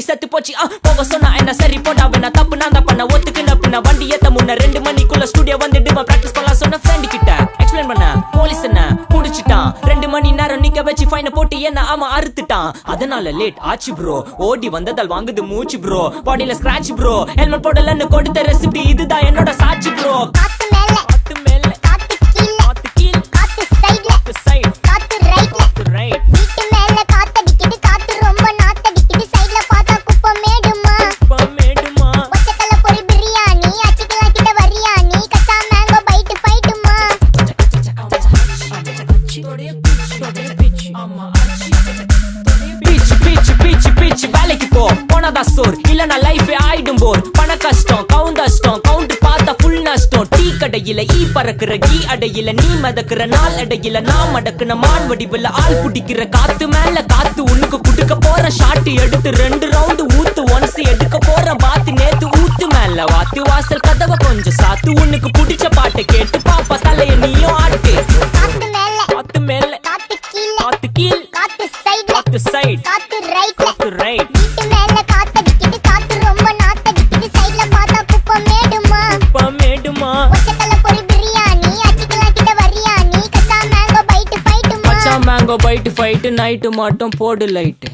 வண்டி செத்து போச்சு போக சொன்னா என்ன சரி போடா வேணா தப்பு நான் தான் பண்ண ஒத்துக்குன பின்ன வண்டி ஏத்த முன்ன 2 மணிக்குள்ள ஸ்டுடியோ வந்துட்டு பிராக்டிஸ் பண்ணலாம் சொன்ன ஃப்ரெண்ட் கிட்ட எக்ஸ்பிளைன் பண்ண போலீஸ் என்ன புடிச்சிட்டான் 2 மணி நேரம் நிக்க வச்சு ஃபைனை போட்டு என்ன ஆமா அறுத்துட்டான் அதனால லேட் ஆச்சு ப்ரோ ஓடி வந்ததால் வாங்குது மூச்சு ப்ரோ பாடியில ஸ்கிராட்ச் ப்ரோ ஹெல்மெட் போடலன்னு கொடுத்த ரெசிபி இதுதான் என்னோட சாட்சி ப்ரோ காத்து மேல காத்து கீழ காத்து சைடு காத்து ரைட் வீட்டு மேல காத்தடிக்குது காத்து ரொம்ப நாத்தடிக்குது சைடுல பார்த்தா குப்பை மேடுமா ஒச்சக்கல்ல பொரி பிரியாணி அச்சிக்கலாம் கிட்ட வரியாணி கச்சா மேங்கோ பைட்டு ஃபைட்டுமா பிச்சு வேலைக்கு போ போனதா சோர் இல்லனா லைஃபே ஆயிடும் போர் பண கஷ்டம் கவுண்ட் பார்த்தா ஃபுல் நஷ்டம் டீ கடையில ஈ பறக்குற கீ அடையில நீ மதக்குற நாள் அடையில நான் மடக்குன மான் வடிவில் ஆள் புடிக்கிற காத்து மேல காத்து உனக்கு குடுக்க போற ஷாட் எடுத்து 2 ரவுண்டு ஊத்து ஒன்ஸ் எடுக்க போற பாத்து நேத்து ஊத்து மேல வாத்து வாசல் கதவை கொஞ்சம் சாத்து உனக்கு பிடிச்ச பாட்டை கேட்டு பாப்பா தலைய நீயும் ஆட்டு காத்து மேல காத்து கீழ காத்து காத்து சைடு காத்து ரைட் வீட்டு மேல காத்தடிக்குது காத்து ரொம்ப நாத்தடிக்குது சைடுல பார்த்தா குப்பை மேடுமா ஒச்சக்கல்ல பொரி பிரியாணி அச்சிக்கலாம் கிட்ட வரியாணி கச்சா மேங்கோ பைட்டு ஃபைட்டுமா மேங்கோ பைட்டு ஃபைட்டு நைட்டு மட்டும் போடு லைட்டு